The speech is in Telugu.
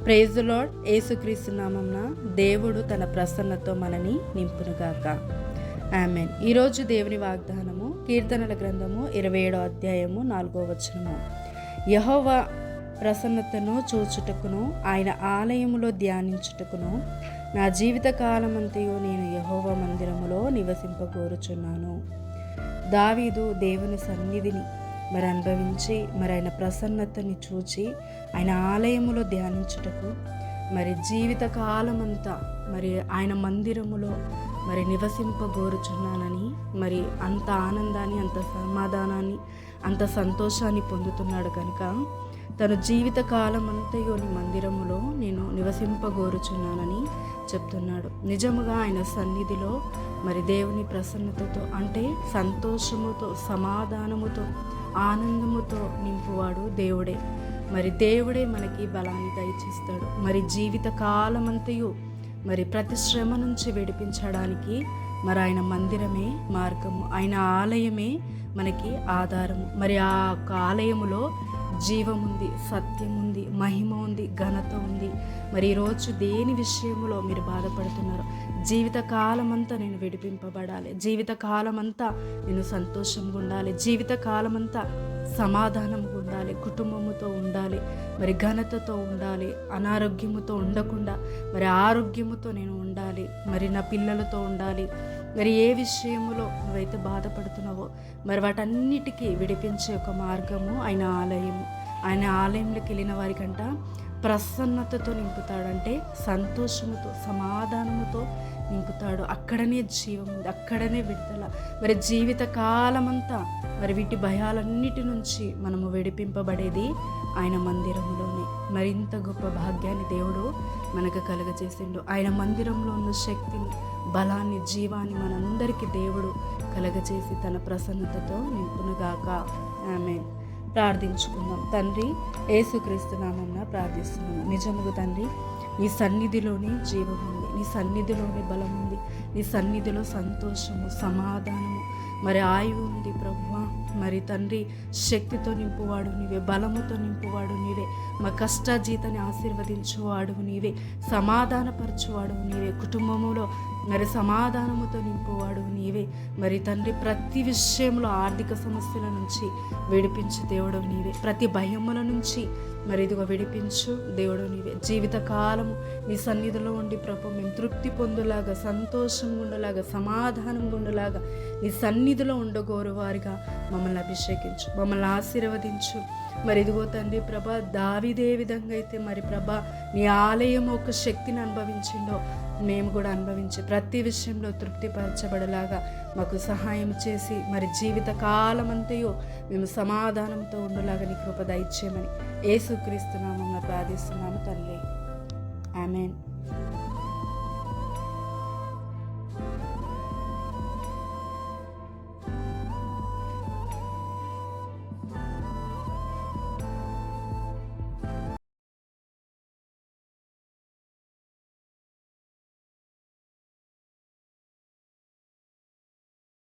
Praise the lord. యేసుక్రీస్తు నామమున దేవుడు తన ప్రసన్నతో మనని నింపునుగాక. ఆమేన్. ఈరోజు దేవుని వాగ్దానము కీర్తనల గ్రంథము 27వ అధ్యాయము 4వ వచనము. యెహోవా ప్రసన్నతను చూచుటకును ఆయన ఆలయములో ధ్యానించుటకును నా జీవిత కాలమంతయు నేను యెహోవా మందిరములో నివసింపగోరుచున్నాను. దావీదు దేవుని సన్నిధిని అనుభవించి ఆయన ప్రసన్నతని చూచి ఆయన ఆలయములో ధ్యానించుటకు జీవిత కాలమంతా ఆయన మందిరములో నివసింపగోరుచున్నానని అంత ఆనందాన్ని, అంత సమాధానాన్ని, అంత సంతోషాన్ని పొందుతున్నాడు కనుక తన జీవిత కాలమంతయు నీ మందిరములో నేను నివసింపగోరుచున్నానని చెప్తున్నాడు. నిజముగా ఆయన సన్నిధిలో దేవుని ప్రసన్నతతో అంటే సంతోషముతో, సమాధానముతో, ఆనందముతో నింపువాడు దేవుడే. దేవుడే మనకి బలాన్ని దయచేస్తాడు. జీవిత కాలమంతయు ప్రతి శ్రమ నుంచి విడిపించడానికి ఆయన మందిరమే మార్గము, ఆయన ఆలయమే మనకి ఆధారము. ఆ యొక్క ఆలయములో జీవముంది, సత్యముంది, మహిమ ఉంది, ఘనత ఉంది. ఈరోజు దేని విషయంలో మీరు బాధపడుతున్నారు? జీవిత కాలమంతా నేను విడిపింపబడాలి, జీవిత కాలమంతా నేను సంతోషంగా ఉండాలి, జీవిత కాలమంతా సమాధానంగా ఉండాలి, కుటుంబముతో ఉండాలి, ఘనతతో ఉండాలి, అనారోగ్యముతో ఉండకుండా ఆరోగ్యముతో నేను ఉండాలి, నా పిల్లలతో ఉండాలి. ఏ విషయములో నువ్వైతే బాధపడుతున్నావో వాటన్నిటికీ విడిపించే ఒక మార్గము ఆయన ఆలయము. ఆయన ఆలయంలోకి వెళ్ళిన వారికంట ప్రసన్నతతో నింపుతాడంటే సంతోషముతో, సమాధానముతో నింపుతాడు. అక్కడనే జీవం ఉంది, అక్కడనే విడుదల. జీవిత కాలమంతా వీటి భయాలన్నిటి నుంచి మనము విడిపింపబడేది ఆయన మందిరంలోనే. మరింత గొప్ప భాగ్యాన్ని దేవుడు మనకు కలగజేసిండు. ఆయన మందిరంలో ఉన్న శక్తిని, బలాన్ని, జీవాన్ని మనందరికీ దేవుడు కలగజేసి తన ప్రసన్నతతో నింపునుగాక. ఆమేన్. ప్రార్థించుకుందాం. తండ్రి, యేసుక్రీస్తు నామమున ప్రార్థిస్తున్నాము. నిజముగా తండ్రి, నీ సన్నిధిలోనే జీవం ఉంది, నీ సన్నిధిలోనే బలం ఉంది, నీ సన్నిధిలో సంతోషము, సమాధానము, ఆయువు ఉంది ప్రభువా. తండ్రి, శక్తితో నింపువాడు నీవే, బలముతో నింపువాడు నీవే, మా కష్టాజీతాన్ని ఆశీర్వదించువాడు నీవే, సమాధానపరచువాడు నీవే, కుటుంబములో సమాధానముతో నింపువాడు నీవే. తండ్రి, ప్రతి విషయంలో ఆర్థిక సమస్యల నుంచి విడిపించు దేవుడు నీవే, ప్రతి భయముల నుంచి ఇదిగో విడిపించు దేవుడు నీవే. జీవితకాలము నీ సన్నిధిలో ఉండి ప్రభు మేము తృప్తి పొందులాగా, సంతోషంగా ఉండలాగా, సమాధానంగా ఉండలాగా నీ సన్నిధిలో ఉండగోరు వారిగా మమ్మల్ని అభిషేకించు, మమ్మల్ని ఆశీర్వదించు. ఇదిగో తండ్రి ప్రభా, దావీదే విధంగా అయితే ప్రభా నీ ఆలయం ఒక శక్తిని అనుభవించిండో మేము కూడా అనుభవించి ప్రతి విషయంలో తృప్తిపరచబడేలాగా మాకు సహాయం చేసి జీవిత కాలమంతయో మేము సమాధానంతో ఉండేలాగా నీ కృప దయచేయమని యేసుక్రీస్తు నామమున ప్రార్థిస్తున్నాము తండ్రి. ఆమేన్.